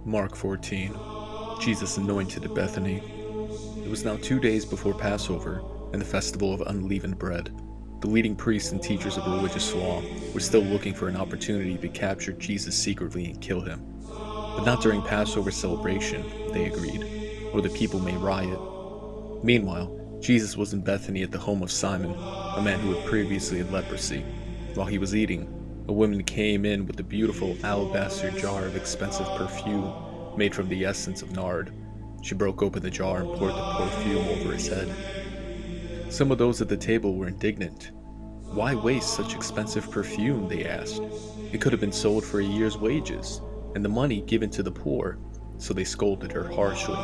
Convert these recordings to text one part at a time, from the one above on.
Mark 14. Jesus anointed at Bethany. It was now 2 days before Passover and the festival of unleavened bread. The leading priests and teachers of religious law were still looking for an opportunity to capture Jesus secretly and kill him. But not during Passover celebration, they agreed, or the people may riot. Meanwhile, Jesus was in Bethany at the home of Simon, a man who had previously had leprosy. While he was eating, a woman came in with a beautiful alabaster jar of expensive perfume made from the essence of nard. She broke open the jar and poured the perfume over his head. Some of those at the table were indignant. Why waste such expensive perfume, they asked. It could have been sold for a year's wages, and the money given to the poor, so they scolded her harshly.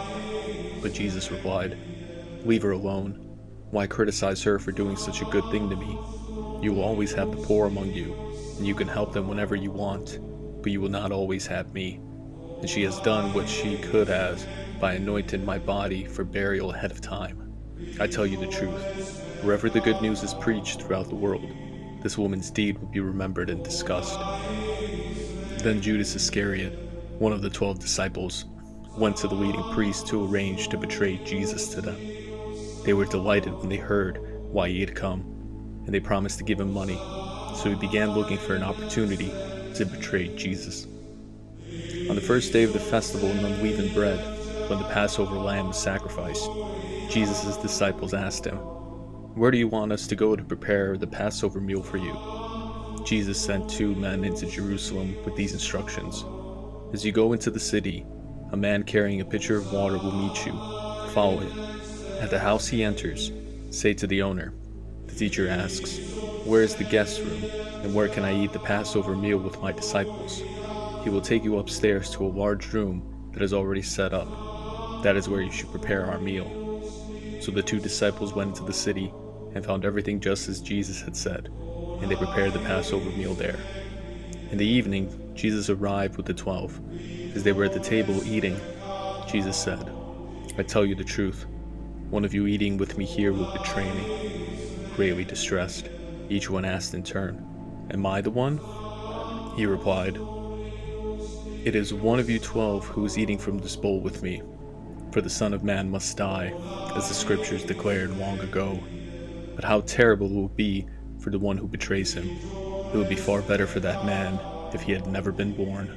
But Jesus replied, "Leave her alone. Why criticize her for doing such a good thing to me? You will always have the poor among you, and you can help them whenever you want, but you will not always have me. And she has done what she could have by anointing my body for burial ahead of time. I tell you the truth, wherever the good news is preached throughout the world, this woman's deed will be remembered and discussed." Then Judas Iscariot, one of the 12 disciples, went to the leading priests to arrange to betray Jesus to them. They were delighted when they heard why he had come, and they promised to give him money, so he began looking for an opportunity to betray Jesus. On the first day of the festival of unleavened bread, when the Passover lamb was sacrificed, Jesus' disciples asked him, "Where do you want us to go to prepare the Passover meal for you?" Jesus sent 2 men into Jerusalem with these instructions. "As you go into the city, a man carrying a pitcher of water will meet you. Follow him. At the house he enters, say to the owner, 'The teacher asks, where is the guest room, and where can I eat the Passover meal with my disciples?' He will take you upstairs to a large room that is already set up. That is where you should prepare our meal." So the 2 disciples went into the city and found everything just as Jesus had said, and they prepared the Passover meal there. In the evening, Jesus arrived with the 12. As they were at the table eating, Jesus said, "I tell you the truth, one of you eating with me here will betray me." Greatly distressed, each one asked in turn, "Am I the one?" He replied, "It is one of you 12 who is eating from this bowl with me. For the Son of Man must die, as the Scriptures declared long ago. But how terrible it will be for the one who betrays him. It would be far better for that man if he had never been born."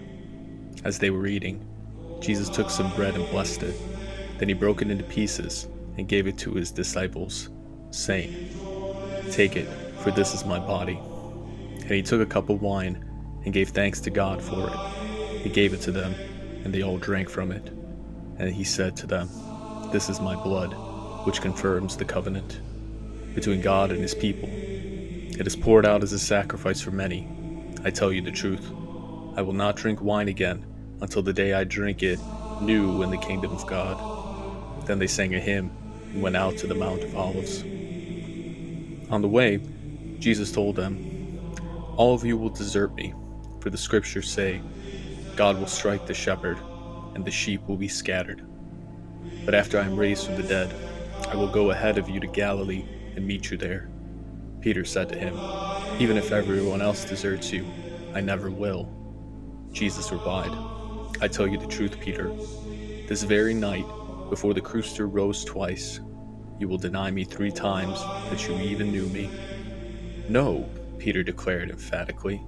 As they were eating, Jesus took some bread and blessed it. Then he broke it into pieces and gave it to his disciples, saying, "Take it, for this is my body." And he took a cup of wine and gave thanks to God for it. He gave it to them, and they all drank from it. And he said to them, "This is my blood, which confirms the covenant between God and his people. It is poured out as a sacrifice for many. I tell you the truth, I will not drink wine again until the day I drink it new in the kingdom of God." Then they sang a hymn and went out to the Mount of Olives. On the way, Jesus told them, "All of you will desert me, for the Scriptures say, 'God will strike the shepherd, and the sheep will be scattered.' But after I am raised from the dead, I will go ahead of you to Galilee and meet you there." Peter said to him, "Even if everyone else deserts you, I never will." Jesus replied, "I tell you the truth, Peter. This very night, before the rooster crows twice, you will deny me 3 times that you even knew me." "No," Peter declared emphatically.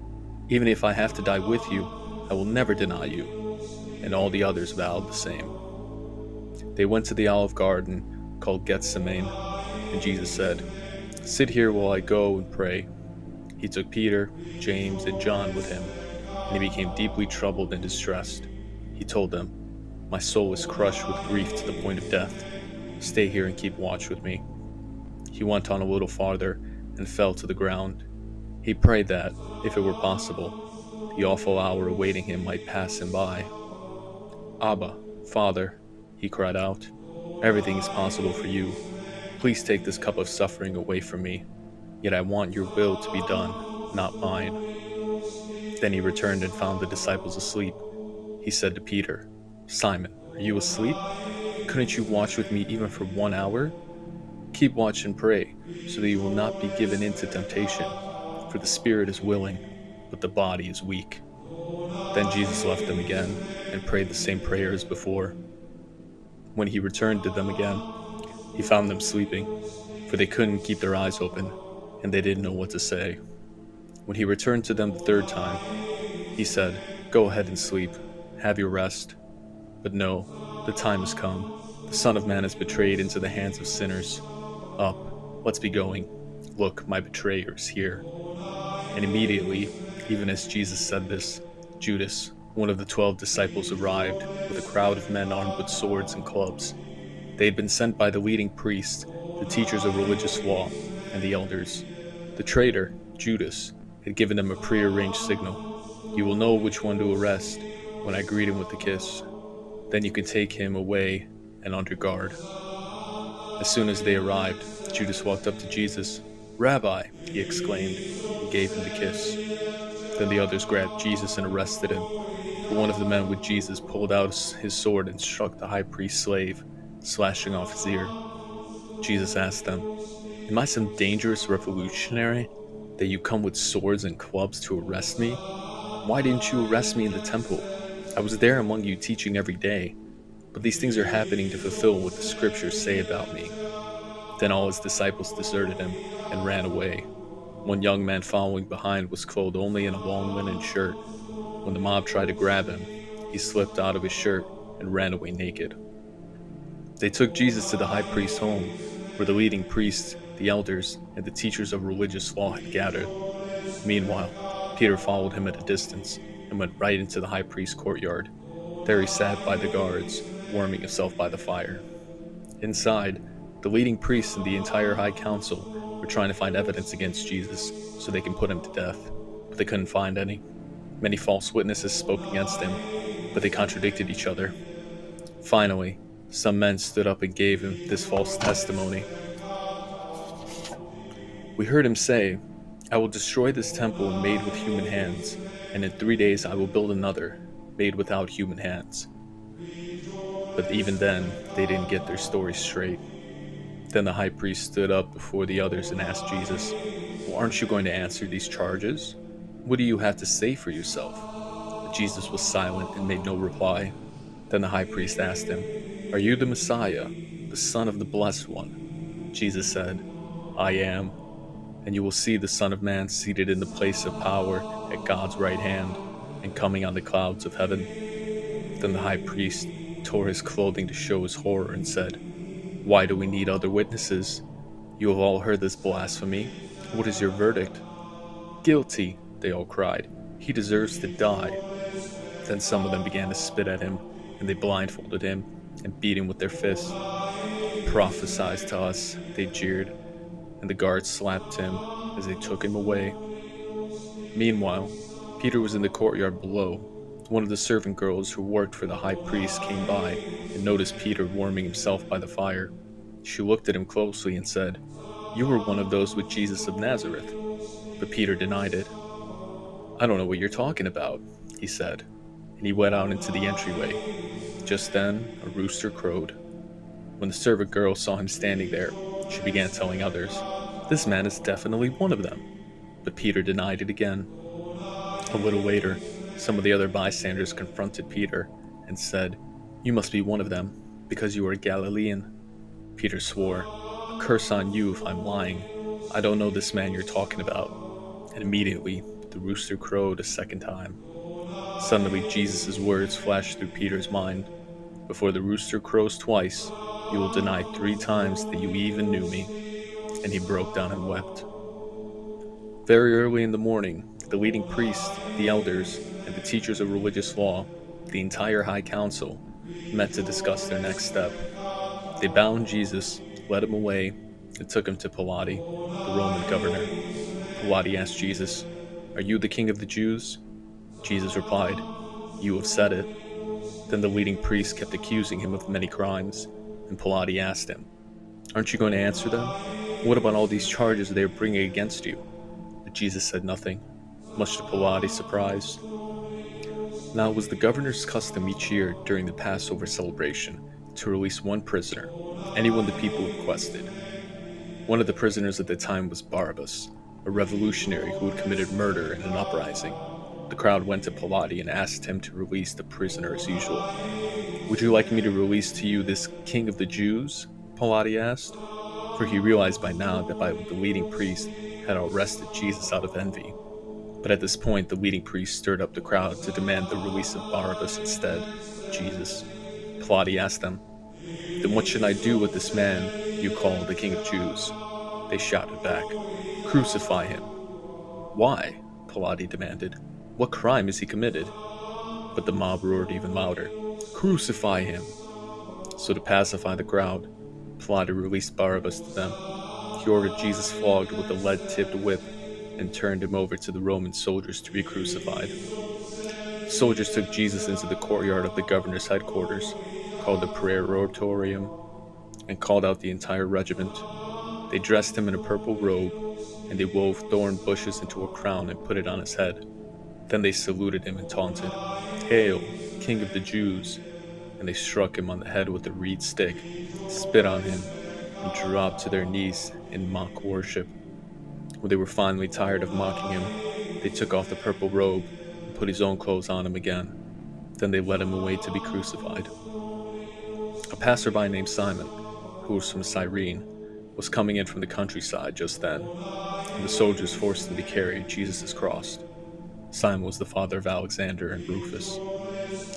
"Even if I have to die with you, I will never deny you." And all the others vowed the same. They went to the olive garden called Gethsemane, and Jesus said, "Sit here while I go and pray." He took Peter, James, and John with him, and he became deeply troubled and distressed. He told them, "My soul is crushed with grief to the point of death. Stay here and keep watch with me." He went on a little farther and fell to the ground. He prayed that, if it were possible, the awful hour awaiting him might pass him by. "Abba, Father," he cried out, "everything is possible for you. Please take this cup of suffering away from me. Yet I want your will to be done, not mine." Then he returned and found the disciples asleep. He said to Peter, "Simon, are you asleep? Couldn't you watch with me even for 1 hour? Keep watch and pray, so that you will not be given into temptation. For the spirit is willing, but the body is weak." Then Jesus left them again and prayed the same prayer as before. When he returned to them again, he found them sleeping, for they couldn't keep their eyes open, and they didn't know what to say. When he returned to them the third time, he said, "Go ahead and sleep. Have your rest." But no, the time has come. The Son of Man is betrayed into the hands of sinners. Up, let's be going. Look, my betrayer is here. And immediately, even as Jesus said this, Judas, one of the 12 disciples, arrived with a crowd of men armed with swords and clubs. They had been sent by the leading priests, the teachers of religious law, and the elders. The traitor, Judas, had given them a prearranged signal. "You will know which one to arrest when I greet him with a kiss. Then you can take him away and under guard." As soon as they arrived, Judas walked up to Jesus. "Rabbi," he exclaimed, and gave him the kiss. Then the others grabbed Jesus and arrested him. But one of the men with Jesus pulled out his sword and struck the high priest's slave, slashing off his ear. Jesus asked them, "Am I some dangerous revolutionary that you come with swords and clubs to arrest me? Why didn't you arrest me in the temple? I was there among you teaching every day. But these things are happening to fulfill what the scriptures say about me." Then all his disciples deserted him and ran away. One young man following behind was clothed only in a long linen shirt. When the mob tried to grab him, he slipped out of his shirt and ran away naked. They took Jesus to the high priest's home, where the leading priests, the elders, and the teachers of religious law had gathered. Meanwhile, Peter followed him at a distance and went right into the high priest's courtyard. There he sat by the guards, warming himself by the fire. Inside, the leading priests and the entire high council were trying to find evidence against Jesus so they can put him to death, but they couldn't find any. Many false witnesses spoke against him, but they contradicted each other. Finally, some men stood up and gave him this false testimony. "We heard him say, 'I will destroy this temple made with human hands, and in 3 days I will build another, made without human hands.'" But even then, they didn't get their story straight. Then the high priest stood up before the others and asked Jesus, "Well, aren't you going to answer these charges? What do you have to say for yourself?" But Jesus was silent and made no reply. Then the high priest asked him, "Are you the Messiah, the Son of the Blessed One?" Jesus said, "I am. And you will see the Son of Man seated in the place of power at God's right hand, and coming on the clouds of heaven." Then the high priest tore his clothing to show his horror and said, "Why do we need other witnesses? You have all heard this blasphemy. What is your verdict?" "Guilty," they all cried. "He deserves to die." Then some of them began to spit at him, and they blindfolded him and beat him with their fists. "Prophesy to us," they jeered, and the guards slapped him as they took him away. Meanwhile, Peter was in the courtyard below. One of the servant girls who worked for the high priest came by and noticed Peter warming himself by the fire. She looked at him closely and said, "You were one of those with Jesus of Nazareth." But Peter denied it. "I don't know what you're talking about," he said, and he went out into the entryway. Just then, a rooster crowed. When the servant girl saw him standing there, she began telling others, "This man is definitely one of them." But Peter denied it again. A little later, some of the other bystanders confronted Peter and said, "You must be one of them, because you are a Galilean." Peter swore, "A curse on you if I'm lying. I don't know this man you're talking about." And immediately, the rooster crowed a second time. Suddenly, Jesus' words flashed through Peter's mind. "Before the rooster crows twice, you will deny 3 times that you even knew me." And he broke down and wept. Very early in the morning, the leading priests, the elders, and the teachers of religious law, the entire high council, met to discuss their next step. They bound Jesus, led him away, and took him to Pilate, the Roman governor. Pilate asked Jesus, "Are you the king of the Jews?" Jesus replied, "You have said it." Then the leading priests kept accusing him of many crimes, and Pilate asked him, "Aren't you going to answer them? What about all these charges they are bringing against you?" But Jesus said nothing, much to Pilate's surprise. Now it was the governor's custom each year during the Passover celebration to release one prisoner, anyone the people requested. One of the prisoners at the time was Barabbas, a revolutionary who had committed murder in an uprising. The crowd went to Pilate and asked him to release the prisoner as usual. "Would you like me to release to you this king of the Jews?" Pilate asked, for he realized by now that the leading priest had arrested Jesus out of envy. But at this point, the leading priest stirred up the crowd to demand the release of Barabbas instead of Jesus. Pilate asked them, "Then what should I do with this man you call the King of Jews?" They shouted back, "Crucify him." "Why?" Pilate demanded. "What crime has he committed?" But the mob roared even louder, "Crucify him!" So to pacify the crowd, Pilate released Barabbas to them. He ordered Jesus flogged with a lead-tipped whip and turned him over to the Roman soldiers to be crucified. The soldiers took Jesus into the courtyard of the governor's headquarters, called the Praetorium, and called out the entire regiment. They dressed him in a purple robe, and they wove thorn bushes into a crown and put it on his head. Then they saluted him and taunted, "Hail, King of the Jews!" And they struck him on the head with a reed stick, spit on him, and dropped to their knees in mock worship. When they were finally tired of mocking him, they took off the purple robe and put his own clothes on him again. Then they led him away to be crucified. A passerby named Simon, who was from Cyrene, was coming in from the countryside just then, and the soldiers forced him to carry Jesus' cross. Simon was the father of Alexander and Rufus.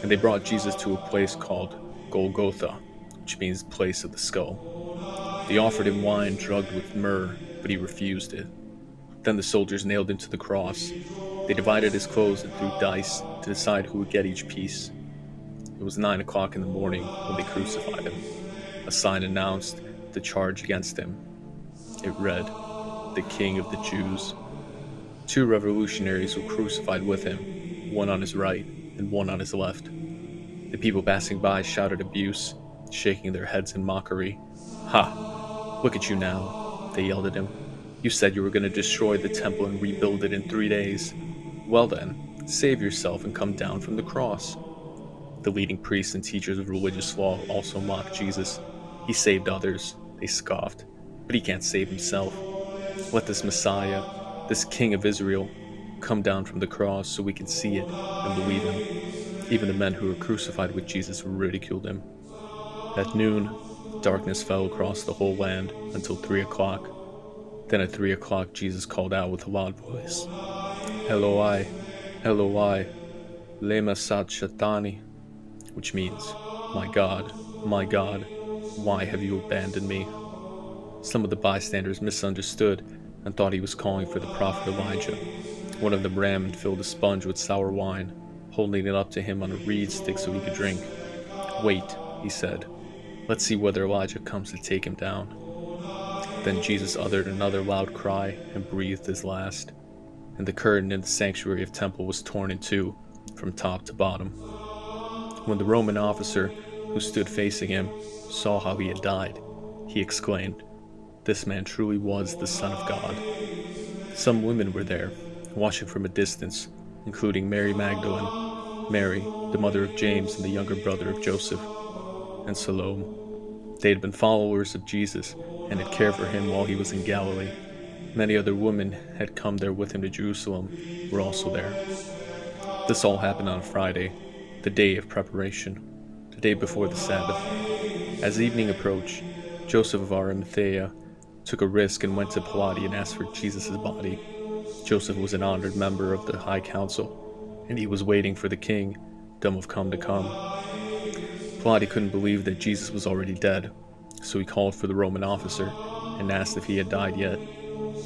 And they brought Jesus to a place called Golgotha, which means place of the skull. They offered him wine drugged with myrrh, but he refused it. Then the soldiers nailed him to the cross. They divided his clothes and threw dice to decide who would get each piece. It was 9 o'clock in the morning when they crucified him. A sign announced the charge against him. It read, "The King of the Jews." 2 revolutionaries were crucified with him, one on his right and one on his left. The people passing by shouted abuse, shaking their heads in mockery. "Ha! Look at you now," they yelled at him. "You said you were going to destroy the temple and rebuild it in 3 days. Well then, save yourself and come down from the cross." The leading priests and teachers of religious law also mocked Jesus. "He saved others," they scoffed, "but he can't save himself. Let this Messiah, this King of Israel, come down from the cross so we can see it and believe him." Even the men who were crucified with Jesus ridiculed him. At noon, darkness fell across the whole land until 3 o'clock. Then at 3 o'clock, Jesus called out with a loud voice, "Eloi, Eloi, lema sabachthani," which means, my God, why have you abandoned me?" Some of the bystanders misunderstood and thought he was calling for the prophet Elijah. One of them ran and filled a sponge with sour wine, holding it up to him on a reed stick so he could drink. "Wait," he said. "Let's see whether Elijah comes to take him down." Then Jesus uttered another loud cry and breathed his last, and the curtain in the sanctuary of temple was torn in two, from top to bottom. When the Roman officer, who stood facing him, saw how he had died, he exclaimed, "This man truly was the Son of God." Some women were there, watching from a distance, including Mary Magdalene, Mary, the mother of James and the younger brother of Joseph, and Salome. They had been followers of Jesus and had cared for him while he was in Galilee. Many other women had come there with him to Jerusalem, were also there. This all happened on a Friday, the day of preparation, the day before the Sabbath. As evening approached, Joseph of Arimathea took a risk and went to Pilate and asked for Jesus' body. Joseph was an honored member of the High Council, and he was waiting for the king, dumb of come to come. Pilate couldn't believe that Jesus was already dead, so he called for the Roman officer and asked if he had died yet.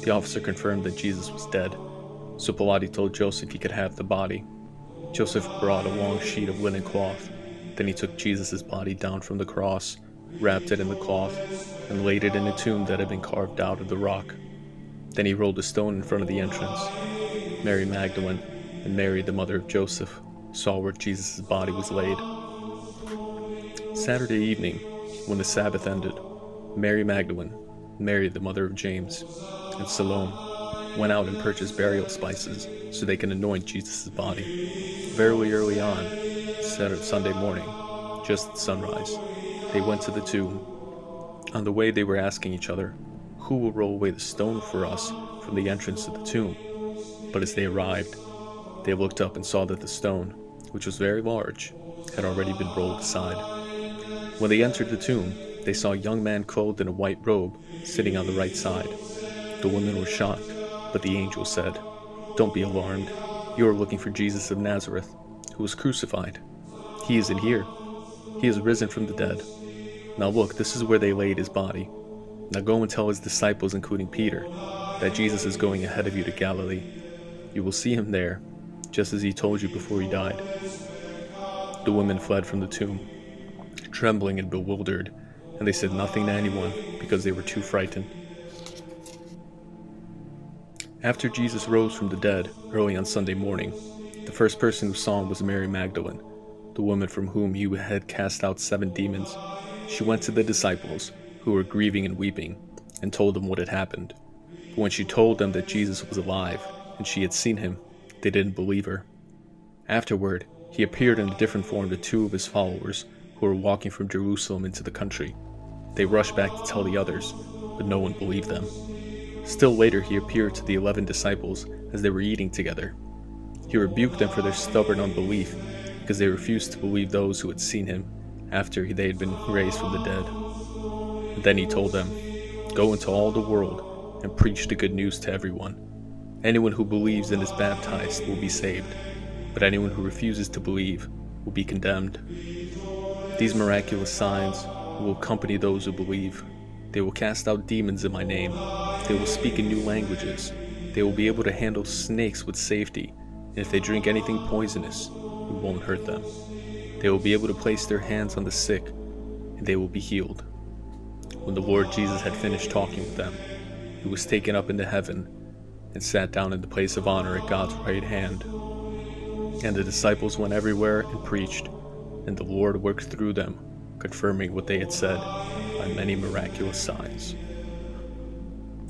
The officer confirmed that Jesus was dead, so Pilate told Joseph he could have the body. Joseph brought a long sheet of linen cloth. Then he took Jesus' body down from the cross, wrapped it in the cloth, and laid it in a tomb that had been carved out of the rock. Then he rolled a stone in front of the entrance. Mary Magdalene and Mary, the mother of Joseph, saw where Jesus' body was laid. Saturday evening, when the Sabbath ended, Mary Magdalene, Mary, the mother of James, and Salome went out and purchased burial spices so they could anoint Jesus' body. Very early on, Saturday, Sunday morning, just at sunrise, they went to the tomb. On the way, they were asking each other, "Who will roll away the stone for us from the entrance to the tomb?" But as they arrived, They looked up and saw that the stone, which was very large, had already been rolled aside. When they entered the tomb, they saw a young man clothed in a white robe sitting on the right side. The women were shocked, but the angel said, "Don't be alarmed. You are looking for Jesus of Nazareth, who was crucified. He isn't here. He has risen from the dead. Now look, this is where they laid his body. Now go and tell his disciples, including Peter, that Jesus is going ahead of you to Galilee. You will see him there, just as he told you before he died." The women fled from the tomb, trembling and bewildered, and they said nothing to anyone because they were too frightened. After Jesus rose from the dead early on Sunday morning, the first person who saw him was Mary Magdalene, the woman from whom he had cast out 7 demons. She went to the disciples, who were grieving and weeping, and told them what had happened. But when she told them that Jesus was alive and she had seen him, they didn't believe her. Afterward, he appeared in a different form to 2 of his followers who were walking from Jerusalem into the country. They rushed back to tell the others, but no one believed them. Still later, he appeared to the 11 disciples as they were eating together. He rebuked them for their stubborn unbelief because they refused to believe those who had seen him after they had been raised from the dead. And then he told them, "Go into all the world and preach the good news to everyone. Anyone who believes and is baptized will be saved, but anyone who refuses to believe will be condemned. These miraculous signs will accompany those who believe. They will cast out demons in my name. They will speak in new languages. They will be able to handle snakes with safety, and if they drink anything poisonous, it won't hurt them. They will be able to place their hands on the sick, and they will be healed." When the Lord Jesus had finished talking with them, he was taken up into heaven and sat down in the place of honor at God's right hand. And the disciples went everywhere and preached, and the Lord worked through them, confirming what they had said by many miraculous signs.